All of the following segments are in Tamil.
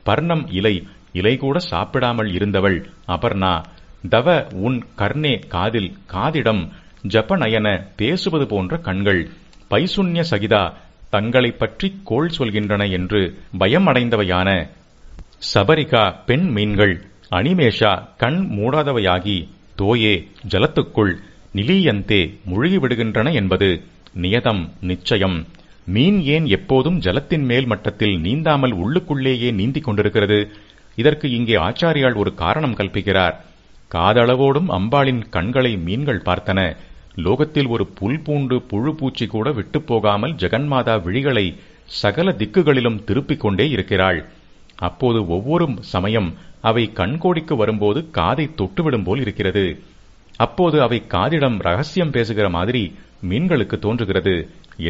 பர்ணம் இலை கூட சாப்பிடாமல் இருந்தவள் அபர்ணா. தவ உன் கர்ணே காதிடம் ஜபநயன பேசுவது போன்ற கண்கள் பைசுன்ய சகிதா தங்களைப் பற்றி கோள் சொல்கின்றன என்று பயமடைந்தவையான சபரிகா பெண் மீன்கள் அனிமேஷா கண் மூடாதவையாகி தோயே ஜலத்துக்குள் நிலீயந்தே முழுகிவிடுகின்றன என்பது நியதம் நிச்சயம். மீன் ஏன் எப்போதும் ஜலத்தின் மேல் மட்டத்தில் நீந்தாமல் உள்ளுக்குள்ளேயே நீந்திக் கொண்டிருக்கிறது? இதற்கு இங்கே ஆச்சாரியால் ஒரு காரணம் கல்பிக்கிறார். காதளவோடும் அம்பாளின் கண்களை மீன்கள் பார்த்தன. லோகத்தில் ஒரு புல் பூண்டு புழு பூச்சி கூட விட்டுப் போகாமல் ஜெகன்மாதா விழிகளை சகல திக்குகளிலும் திருப்பிக் கொண்டே இருக்கிறாள். அப்போது ஒவ்வொரு சமயம் அவை கண்கோடிக்கு வரும்போது காதை தொட்டுவிடும் போல் இருக்கிறது. அப்போது அவை காதிடம் ரகசியம் பேசுகிற மாதிரி மீன்களுக்கு தோன்றுகிறது.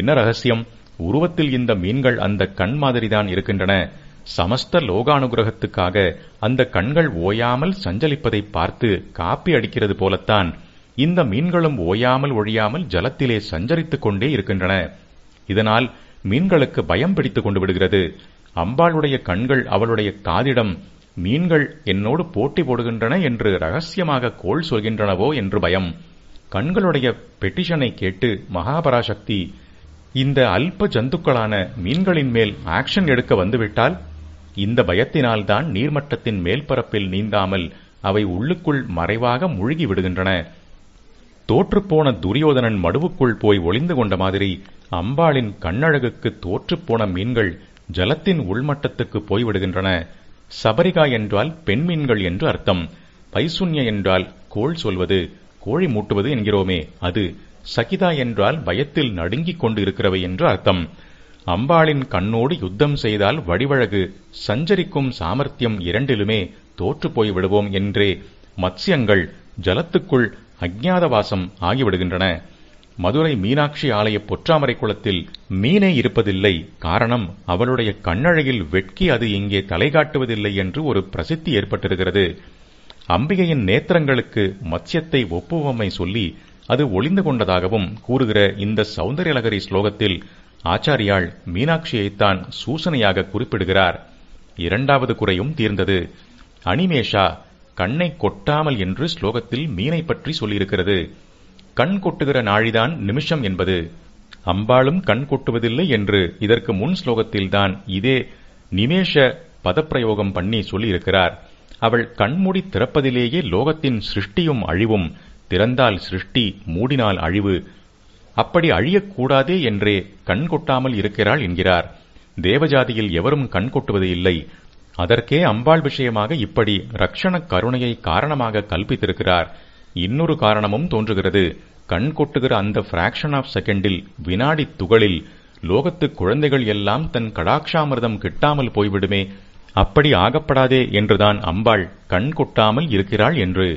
என்ன ரகசியம்? உருவத்தில் இந்த மீன்கள் அந்த கண் மாதிரிதான் இருக்கின்றன. சமஸ்த லோகானுகிரகத்துக்காக அந்த கண்கள் ஓயாமல் சஞ்சலிப்பதை பார்த்து காப்பி அடிக்கிறது போலத்தான் இந்த மீன்களும் ஓயாமல் ஒழியாமல் ஜலத்திலே சஞ்சரித்துக் கொண்டே இருக்கின்றன. இதனால் மீன்களுக்கு பயம் பிடித்துக் கொண்டு விடுகிறது. அம்பாளுடைய கண்கள் அவளுடைய காதிடம் மீன்கள் என்னோடு போட்டி போடுகின்றன என்று ரகசியமாக கோள் சொல்கின்றனவோ என்று பயம். கண்களுடைய பெட்டிஷனை கேட்டு மகாபராசக்தி இந்த அல்ப ஜந்துக்களான மீன்களின் மேல் ஆக்ஷன் எடுக்க வந்துவிட்டால் இந்த பயத்தினால்தான் நீர்மட்டத்தின் மேல்பரப்பில் நீந்தாமல் அவை உள்ளுக்குள் மறைவாக மூழ்கி விடுகின்றன. தோற்றுப்போன துரியோதனன் மடுவுக்குள் போய் ஒளிந்து கொண்ட மாதிரி அம்பாளின் கண்ணழகுக்கு தோற்றுப்போன மீன்கள் ஜலத்தின் உள்மட்டத்துக்கு போய்விடுகின்றன. சபரிகா என்றால் பெண் மீன்கள் என்று அர்த்தம். பைசுன்ய என்றால் கோள் சொல்வது, கோழி மூட்டுவது என்கிறோமே அது. சகிதா என்றால் பயத்தில் நடுங்கிக் கொண்டு இருக்கிறவை என்று அர்த்தம். அம்பாளின் கண்ணோடு யுத்தம் செய்தால் வடிவழகு சஞ்சரிக்கும் சாமர்த்தியம் இரண்டிலுமே தோற்று போய் விடுவோம் என்றே மத்ஸ்யங்கள் ஜலத்துக்குள் அஜ்ஞாதவாசம் ஆகிவிடுகின்றன. மதுரை மீனாட்சி ஆலய பொற்றாமரை குளத்தில் மீனே இருப்பதில்லை. காரணம், அவளுடைய கண்ணழகில் வெட்கி அது இங்கே தலை காட்டுவதில்லை என்று ஒரு பிரசித்தி ஏற்பட்டிருக்கிறது. அம்பிகையின் நேத்திரங்களுக்கு மத்ஸ்யத்தை ஒப்புவமை சொல்லி அது ஒளிந்து கொண்டதாகவும் கூறுகிற இந்த சௌந்தர்யலகரி ஸ்லோகத்தில் ஆச்சாரியாள் மீனாட்சியைத்தான் சூசனையாக குறிப்பிடுகிறார். இரண்டாவது குறையும் தீர்ந்தது. அனிமேஷா கண்ணை கொட்டாமல் என்று ஸ்லோகத்தில் மீனை பற்றி சொல்லியிருக்கிறது. கண் கொட்டுகிற நாழிதான் நிமிஷம் என்பது. அம்பாளும் கண் கொட்டுவதில்லை என்று இதற்கு முன் ஸ்லோகத்தில்தான் இதே நிமேஷ பதப்பிரயோகம் பண்ணி சொல்லியிருக்கிறார். அவள் கண்மூடி திறப்பதிலேயே லோகத்தின் சிருஷ்டியும் அழிவும், திறந்தால் சிருஷ்டி, மூடினால் அழிவு, அப்படி அழியக்கூடாதே என்றே கண் கொட்டாமல் இருக்கிறாள் என்கிறார். தேவஜாதியில் எவரும் கண் கொட்டுவது இல்லை. அதற்கே அம்பாள் விஷயமாக இப்படி ரக்ஷண கருணையை காரணமாக கல்பித்திருக்கிறார். இன்னொரு காரணமும் தோன்றுகிறது. கண் கொட்டுகிற அந்த பிராக்ஷன் ஆஃப் செகண்டில், வினாடி துகளில் லோகத்து குழந்தைகள் எல்லாம் தன் கடாட்சாமிர்தம் கிட்டாமல் போய்விடுமே, அப்படி ஆகப்படாதே என்றுதான் அம்பாள் கண் கொட்டாமல் இருக்கிறாள் என்று.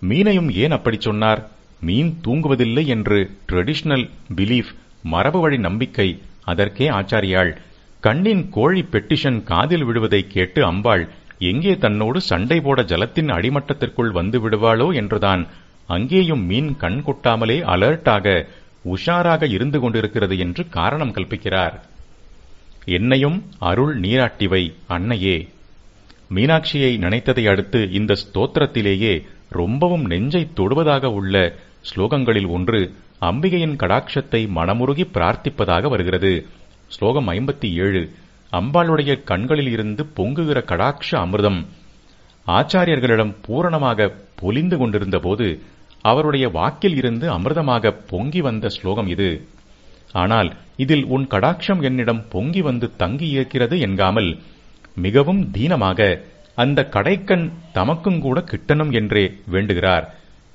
மீனையும் ஏன் அப்படி சொன்னார்? மீன் தூங்குவதில்லை என்று ட்ரெடிஷனல் பிலீஃப், மரபு வழி நம்பிக்கை. அதற்கே ஆச்சாரியாள் கண்ணின் கோழி பெட்டிஷன் காதில் விழுவதை கேட்டு அம்பாள் எங்கே தன்னோடு சண்டை போட ஜலத்தின் அடிமட்டத்திற்குள் வந்து விடுவாளோ என்றுதான் அங்கேயும் மீன் கண் கொட்டாமலே அலர்ட்டாக உஷாராக இருந்து கொண்டிருக்கிறது என்று காரணம் கல்பிக்கிறார். என்னையும் அருள் நீராட்டிவை அன்னையே. மீனாட்சியை நினைத்ததை அடுத்து இந்த ஸ்தோத்திரத்திலேயே ரொம்பவும் நெஞ்சை தொடுவதாக உள்ள ஸ்லோகங்களில் ஒன்று அம்பிகையின் கடாட்சத்தை மனமுருகி பிரார்த்திப்பதாக வருகிறது. ஸ்லோகம் 57. அம்பாளுடைய கண்களில் இருந்து பொங்குகிற கடாட்ச அமிர்தம் ஆச்சாரியர்களிடம் பூரணமாக பொலிந்து கொண்டிருந்த போது அவருடைய வாக்கில் இருந்து அமிர்தமாக பொங்கி வந்த ஸ்லோகம் இது. ஆனால் இதில் உன் கடாட்சம் என்னிடம் பொங்கி வந்து தங்கி இருக்கிறது என்காமல் மிகவும் தீனமாக அந்த கடைக்கண் தமக்கும் கூட கிட்டணும் என்றே வேண்டுகிறார்.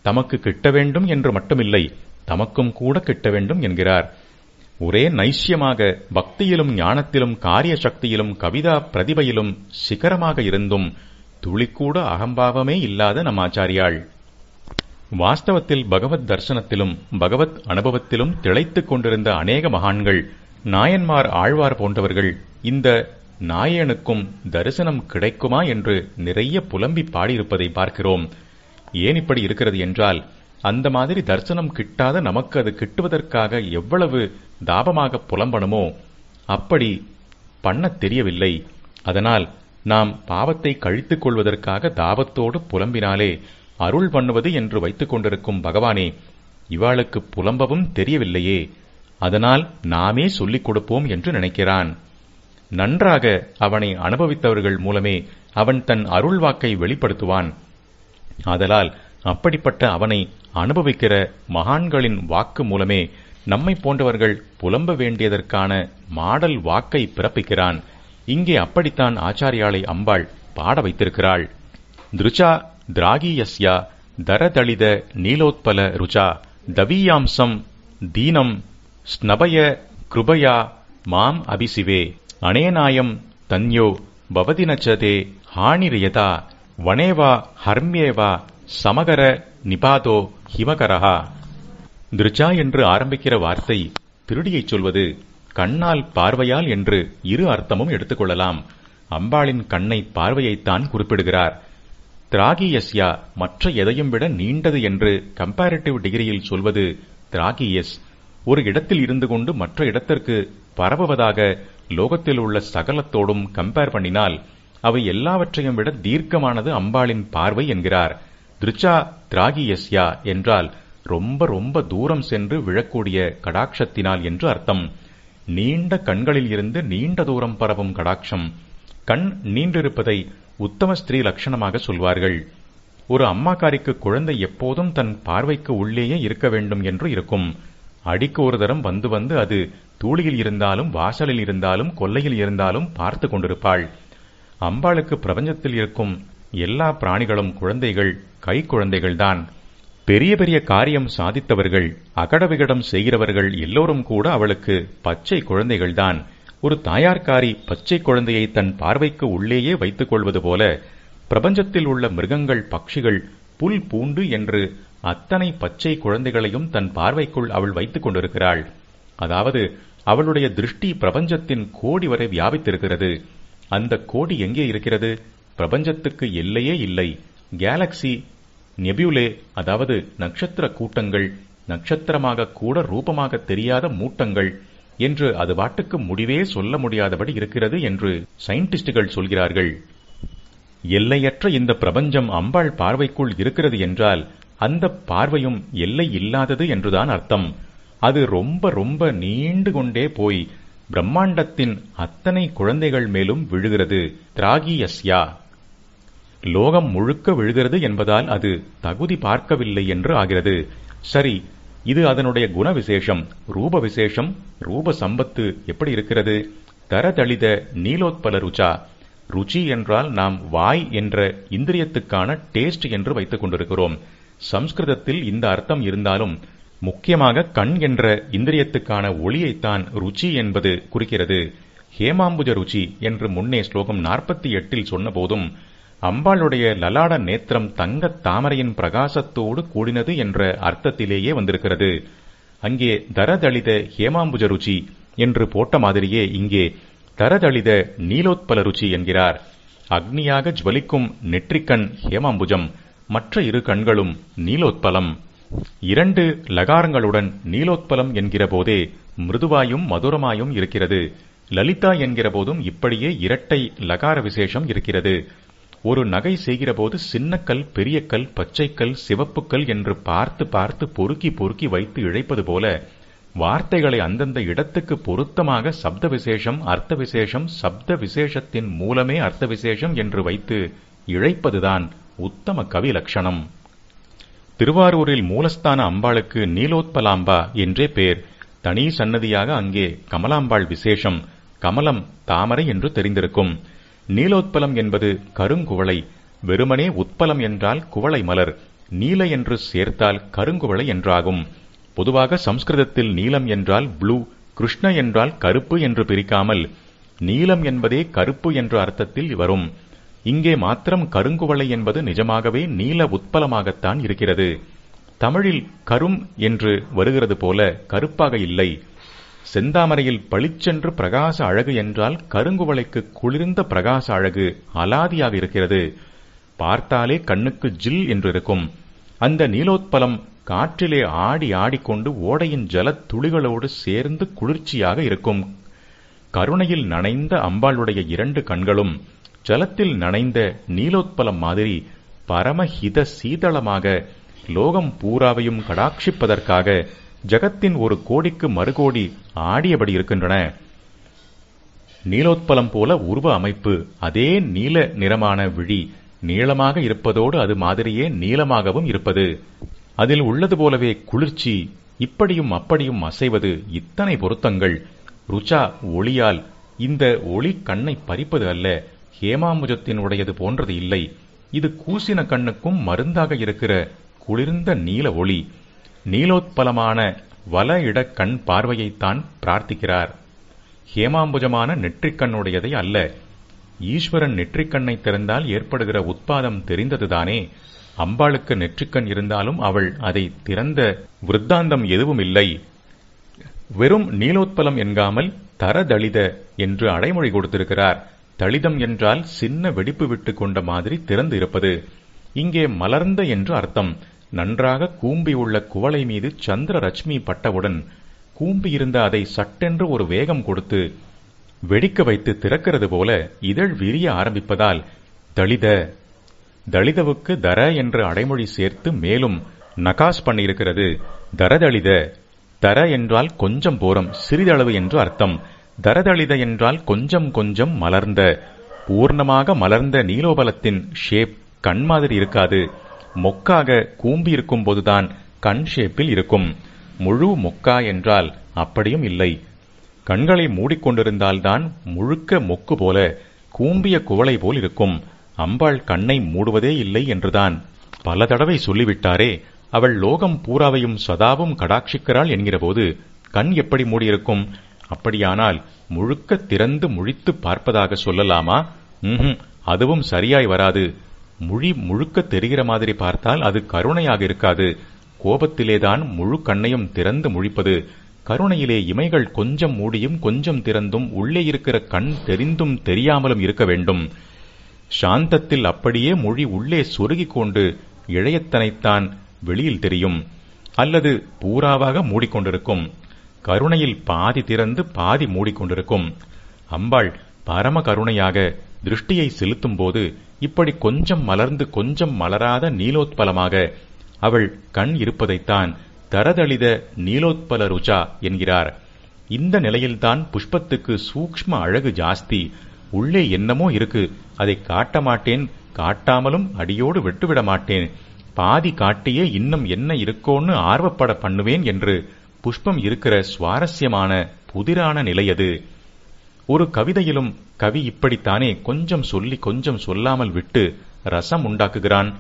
தமக்கு கிட்ட வேண்டும் என்று மட்டுமில்லை, தமக்கும் கூட கிட்ட வேண்டும் என்கிறார். ஒரே நைஷ்யமாக பக்தியிலும் ஞானத்திலும் காரிய சக்தியிலும் கவிதா பிரதிபையிலும் சிகரமாக இருந்தும் துளிக்கூட அகம்பாவமே இல்லாத நம் ஆச்சாரியாள். வாஸ்தவத்தில் பகவத் தர்சனத்திலும் பகவத் அனுபவத்திலும் திளைத்துக் கொண்டிருந்த அநேக மகான்கள், நாயன்மார், ஆழ்வார் போன்றவர்கள் இந்த நாயனுக்கும் தரிசனம் கிடைக்குமா என்று நிறைய புலம்பி பாடியிருப்பதை பார்க்கிறோம். ஏன் இப்படி இருக்கிறது என்றால், அந்த மாதிரி தரிசனம் கிட்டாத நமக்கு அது கிட்டுவதற்காக எவ்வளவு தாபமாக புலம்பணுமோ அப்படி பண்ணத் தெரியவில்லை. அதனால் நாம் பாவத்தை கழித்துக் கொள்வதற்காக தாபத்தோடு புலம்பினாலே அருள் பண்ணுவது என்று வைத்துக் கொண்டிருக்கும் பகவானே, இவாளுக்கு புலம்பவும் தெரியவில்லையே, அதனால் நாமே சொல்லிக் கொடுப்போம் என்று நினைக்கிறான். நன்றாக அவனை அனுபவித்தவர்கள் மூலமே அவன் தன் அருள் வாக்கை வெளிப்படுத்துவான். ஆதலால் அப்படிப்பட்ட அவனை அனுபவிக்கிற மகான்களின் வாக்கு மூலமே நம்மை போன்றவர்கள் புலம்ப வேண்டியதற்கான மாடல் வாக்கை பிறப்பிக்கிறான். இங்கே அப்படித்தான் ஆச்சாரியாளை அம்பாள் பாட வைத்திருக்கிறாள். திருச்சா திராகியஸ்யா தரதளித நீலோத்பல ருச்சா தவீயாம்சம் தீனம் ஸ்னபய கிருபயா மாம் அபிசிவே அனேனாயம் தன்யோ பவதினச்சதே ஹானிரியதா வனேவா ஹர்மியேவா சமகர நிபாதோ ஹிமகரஹா. திருச்சா என்று ஆரம்பிக்கிற வார்த்தை திருடியைச் சொல்வது, கண்ணால் பார்வையால் என்று இரு அர்த்தமும் எடுத்துக்கொள்ளலாம். அம்பாளின் கண்ணை பார்வையைத்தான் குறிப்பிடுகிறார். திராகியஸ்யா மற்ற எதையும் விட நீண்டது என்று கம்பேரிட்டிவ் டிகிரியில் சொல்வது திராகியஸ். ஒரு இடத்தில் இருந்து கொண்டு மற்ற இடத்திற்கு பரவுவதாக லோகத்தில் உள்ள சகலத்தோடும் கம்பேர் பண்ணினால் அவை எல்லாவற்றையும் விட தீர்க்கமானது அம்பாளின் பார்வை என்கிறார். திருச்சா திராகியஸ்யா என்றால் ரொம்ப ரொம்ப தூரம் சென்று விழக்கூடிய கடாட்சத்தினால் என்று அர்த்தம். நீண்ட கண்களில் இருந்து நீண்ட தூரம் பரவும் கடாட்சம். கண் நீண்டிருப்பதை உத்தம ஸ்திரீ லட்சணமாக சொல்வார்கள். ஒரு அம்மாக்காரிக்கு குழந்தை எப்போதும் தன் பார்வைக்கு உள்ளேயே இருக்க வேண்டும் என்று இருக்கும். அடிக்கு ஒரு தரம் வந்து வந்து அது தூளியில் இருந்தாலும் வாசலில் இருந்தாலும் கொல்லையில் இருந்தாலும் பார்த்து கொண்டிருப்பாள். அம்பாளுக்கு பிரபஞ்சத்தில் இருக்கும் எல்லா பிராணிகளும் குழந்தைகள், கை குழந்தைகள்தான். பெரிய பெரிய காரியம் சாதித்தவர்கள், அகடவிகடம் செய்கிறவர்கள் எல்லோரும் கூட அவளுக்கு பச்சை குழந்தைகள்தான். ஒரு தாயார்காரி பச்சை குழந்தையை தன் பார்வைக்கு உள்ளேயே வைத்துக் கொள்வது போல பிரபஞ்சத்தில் உள்ள மிருகங்கள், பட்சிகள், புல் பூண்டு என்று அத்தனை பச்சை குழந்தைகளையும் தன் பார்வைக்குள் அவள் வைத்துக் கொண்டிருக்கிறாள். அதாவது அவளுடைய திருஷ்டி பிரபஞ்சத்தின் கோடி வரை வியாபித்திருக்கிறது. அந்த கோடி எங்கே இருக்கிறது? பிரபஞ்சத்துக்கு எல்லையே இல்லை. கேலக்சி, நெபியுலே, அதாவது நட்சத்திர கூட்டங்கள், நட்சத்திரமாக கூட ரூபமாக தெரியாத மூட்டங்கள் என்று அது பாட்டுக்கு முடிவே சொல்ல முடியாதபடி இருக்கிறது என்று சயின்டிஸ்டுகள் சொல்கிறார்கள். எல்லையற்ற இந்த பிரபஞ்சம் அம்பாள் பார்வைக்குள் இருக்கிறது என்றால் அந்த பார்வையும் எல்லை இல்லாதது என்றுதான் அர்த்தம். அது ரொம்ப ரொம்ப நீண்டு கொண்டே போய் பிரம்மாண்டத்தின் அத்தனை குழந்தைகள் மேலும் விழுகிறது. திராகியஸ்யா லோகம் முழுக்க விழுகிறது என்பதால் அது தகுதி பார்க்கவில்லை என்று ஆகிறது. சரி, இது அதனுடைய குண விசேஷம், ரூப விசேஷம். ரூப சம்பத்து எப்படி இருக்கிறது? தரதளித நீலோத்பல ருச்சா. ருச்சி என்றால் நாம் வாய் என்ற இந்திரியத்துக்கான டேஸ்ட் என்று வைத்துக் கொண்டிருக்கிறோம். சம்ஸ்கிருதத்தில் இந்த அர்த்தம் இருந்தாலும் முக்கியமாக கண் என்ற இந்திரியத்துக்கான ஒளியைத்தான் ருச்சி என்பது குறிக்கிறது. ஹேமாம்புஜ ருச்சி என்று முன்னே ஸ்லோகம் 48 சொன்ன போதும் அம்பாளுடைய லலாட நேத்திரம் தங்க தாமரையின் பிரகாசத்தோடு கூடினது என்ற அர்த்தத்திலேயே வந்திருக்கிறது. அங்கே தரதளித ஹேமாம்புஜ ருச்சி என்று போட்ட மாதிரியே இங்கே தரதளித நீலோத்பல ருச்சி என்கிறார். அக்னியாக ஜ்வலிக்கும் நெற்றிக்கண் ஹேமாம்புஜம், மற்ற இரு கண்களும் நீலோத்பலம். 2 லகாரங்களுடன் நீலோத்பலம் என்கிற போதே மிருதுவாயும் மதுரமாயும் இருக்கிறது. லலிதா என்கிற போதும் இப்படியே இரட்டை லகார விசேஷம் இருக்கிறது. ஒரு நகை செய்கிற போது சின்னக்கல், பெரிய கல், பச்சைக்கல், சிவப்புக்கல் என்று பார்த்து பார்த்து பொறுக்கி பொறுக்கி வைத்து இழைப்பது போல வார்த்தைகளை அந்தந்த இடத்துக்கு பொருத்தமாக சப்த விசேஷம், அர்த்த விசேஷம், சப்த விசேஷத்தின் மூலமே அர்த்த விசேஷம் என்று வைத்து இழைப்பதுதான் உத்தம கவி லட்சணம். திருவாரூரில் மூலஸ்தான அம்பாளுக்கு நீலோத்பலாம்பா என்றே பேர். தனி சன்னதியாக அங்கே கமலாம்பாள் விசேஷம். கமலம் தாமரை என்று தெரிந்திருக்கும். நீலோத்பலம் என்பது கருங்குவளை. வெறுமனே உத்பலம் என்றால் குவளை மலர். நீல என்று சேர்த்தால் கருங்குவளை என்றாகும். பொதுவாக சம்ஸ்கிருதத்தில் நீலம் என்றால் ப்ளூ, கிருஷ்ண என்றால் கருப்பு என்று பிரிக்காமல் நீலம் என்பதே கருப்பு என்ற அர்த்தத்தில் வரும். இங்கே மாத்திரம் கருங்குவளை என்பது நிஜமாகவே நீல உத்பலமாகத்தான் இருக்கிறது. தமிழில் கரும் என்று வருகிறது போல கருப்பாக இல்லை. செந்தாமரையில் பளிச்சென்று பிரகாச அழகு என்றால் கருங்குவளைக்கு குளிர்ந்த பிரகாச அழகு அலாதியாக இருக்கிறது. பார்த்தாலே கண்ணுக்கு ஜில் என்று இருக்கும். அந்த நீலோத்பலம் காற்றிலே ஆடி ஆடிக்கொண்டு ஓடையின் ஜலத் துளிகளோடு சேர்ந்து குளிர்ச்சியாக இருக்கும். கருணையில் நனைந்த அம்பாளுடைய 2 கண்களும் ஜலத்தில் நனைந்த நீலோத்பலம் மாதிரி பரமஹித சீதளமாக லோகம் பூராவையும் கடாட்சிப்பதற்காக ஜகத்தின் ஒரு கோடிக்கு மறுகோடி ஆடியபடி இருக்கின்றன. நீலோத்பலம் போல உருவ அமைப்பு, அதே நீல நிறமான விழி நீளமாக இருப்பதோடு அது மாதிரியே நீளமாகவும் இருப்பது, அதில் உள்ளது போலவே குளிர்ச்சி, இப்படியும் அப்படியும் அசைவது, இத்தனை பொருத்தங்கள். ருச்சா ஒளியால் இந்த ஒளி கண்ணை பறிப்பது அல்ல, ஹேமாம்புஜத்தின் உடையது போன்றது இல்லை. இது கூசின கண்ணுக்கும் மருந்தாக இருக்கிற குளிர்ந்த நீல ஒளி. நீலோத்பலமான வல இட கண் பார்வையைத்தான் பிரார்த்திக்கிறார், ஹேமாம்புஜமான நெற்றிக்கண்ணுடையதை அல்ல. ஈஸ்வரன் நெற்றிக்கண்ணை திறந்தால் ஏற்படுகிற உத்பாதம் தெரிந்ததுதானே. அம்பாளுக்கு நெற்றிக்கண் இருந்தாலும் அவள் அதை திறந்த விருத்தாந்தம் எதுவும் இல்லை. வெறும் நீலோத்பலம் என்காமல் தரதளித என்று அடைமொழி கொடுத்திருக்கிறார். தளிதம் என்றால் சின்ன வெடிப்பு விட்டு கொண்ட மாதிரி திறந்து இருப்பது. இங்கே மலர்ந்த என்று அர்த்தம். நன்றாக கூம்பியுள்ள குவளை மீது சந்திர ரச்மி பட்டவுடன் கூம்பியிருந்த அதை சட்டென்று ஒரு வேகம் கொடுத்து வெடிக்க வைத்து திறக்கிறது போல இதழ் விரிய ஆரம்பிப்பதால் தளித. தளிதவுக்கு தர என்ற அடைமொழி சேர்த்து மேலும் நகாஸ் பண்ணியிருக்கிறது. தரதளித. தர என்றால் கொஞ்சம் போரம், சிறிதளவு என்று அர்த்தம். தரதளித என்றால் கொஞ்சம் கொஞ்சம் மலர்ந்த. பூர்ணமாக மலர்ந்த நீலோபலத்தின் ஷேப் கண் மாதிரி இருக்காது. மொக்காக கூம்பி இருக்கும் போதுதான் கண் ஷேப்பில் இருக்கும். முழு மொக்கா என்றால் அப்படியும் இல்லை. கண்களை மூடிக்கொண்டிருந்தால்தான் முழுக்க மொக்கு போல கூம்பிய குவளை போல் இருக்கும். அம்பாள் கண்ணை மூடுவதே இல்லை என்றுதான் பல தடவை சொல்லிவிட்டாரே. அவள் லோகம் பூராவையும் சதாவும் கடாட்சிக்கிறாள் என்கிறபோது கண் எப்படி மூடியிருக்கும்? அப்படியானால் முழுக்க திறந்து முழித்து பார்ப்பதாக சொல்லலாமா? அதுவும் சரியாய் வராது. முழுக்க தெரிகிற மாதிரி பார்த்தால் அது கருணையாக இருக்காது. கோபத்திலேதான் முழு கண்ணையும் திறந்து முழிப்பது. கருணையிலே இமைகள் கொஞ்சம் மூடியும் கொஞ்சம் திறந்தும் உள்ளே இருக்கிற கண் தெரிந்தும் தெரியாமலும் இருக்க வேண்டும். சாந்தத்தில் அப்படியே மொழி உள்ளே சொருகிக் கொண்டு இழையத்தனைத்தான் வெளியில் தெரியும், அல்லது பூராவாக மூடிக்கொண்டிருக்கும். கருணையில் பாதி திறந்து பாதி மூடிக்கொண்டிருக்கும். அம்பாள் பரம கருணையாக திருஷ்டியை செலுத்தும் போது இப்படி கொஞ்சம் மலர்ந்து கொஞ்சம் மலராத நீலோத்பலமாக அவள் கண் இருப்பதைத்தான் தரதளித நீலோத்பல ருச்சா என்கிறார். இந்த நிலையில்தான் புஷ்பத்துக்கு சூக்ஷ்ம அழகு ஜாஸ்தி. உள்ளே என்னமோ இருக்கு, அதை காட்ட மாட்டேன், காட்டாமலும் அடியோடு விட்டுவிட மாட்டேன், பாதி காட்டியே இன்னும் என்ன இருக்கோன்னு ஆர்வப்பட பண்ணுவேன் என்று புஷ்பம் இருக்கிற சுவாரஸ்யமான புதிரான நிலையது. ஒரு கவிதையிலும் கவி இப்படித்தானே கொஞ்சம் சொல்லி கொஞ்சம் சொல்லாமல் விட்டு ரசம் உண்டாக்குகிறான்.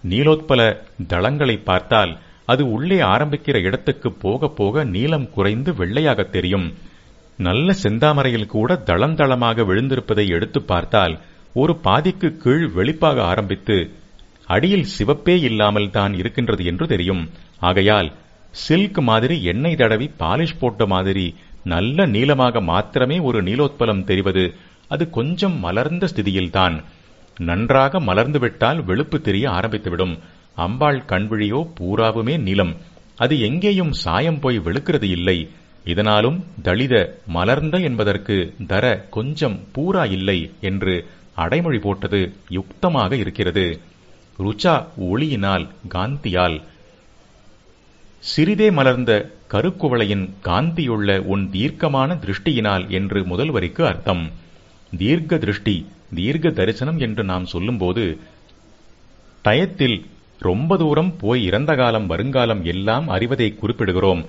நீலோத்பல தளங்களை பார்த்தால் அது உள்ளே ஆரம்பிக்கிற இடத்துக்கு போக போக நீலம் குறைந்து வெள்ளையாக தெரியும். நல்ல செந்தாமரையில் கூட தளந்தளமாக விழுந்திருப்பதை எடுத்து பார்த்தால் ஒரு பாதிக்கு கீழ் வெளிப்பாக ஆரம்பித்து அடியில் சிவப்பே இல்லாமல் தான் இருக்கின்றது என்று தெரியும். ஆகையால் சில்க் மாதிரி எண்ணெய் தடவி பாலிஷ் போட்ட மாதிரி நல்ல நீளமாக மாத்திரமே ஒரு நீலோத்பலம் தெரிவது அது கொஞ்சம் மலர்ந்த ஸ்திதியில்தான். நன்றாக மலர்ந்துவிட்டால் வெளுப்பு தெரிய ஆரம்பித்துவிடும். அம்பாள் கண்விழியோ பூராவுமே நீலம். அது எங்கேயும் சாயம் போய் வெளுக்கிறது இல்லை. இதனாலும் தளித மலர்ந்த என்பதற்கு தர கொஞ்சம் பூரா இல்லை என்று அடைமொழி போட்டது யுக்தமாக இருக்கிறது. ருச்சா ஒளியினால் காந்தியால். சிறிதே மலர்ந்த கருக்குவளையின் காந்தியுள்ள உன் தீர்க்கமான திருஷ்டியினால் என்று முதல் வரிக்கு அர்த்தம். தீர்க்க திருஷ்டி, தீர்க்க தரிசனம் என்று நாம் சொல்லும்போது டயத்தில் ரொம்ப தூரம் போய் இறந்த காலம் வருங்காலம் எல்லாம் அறிவதை குறிப்பிடுகிறோம்.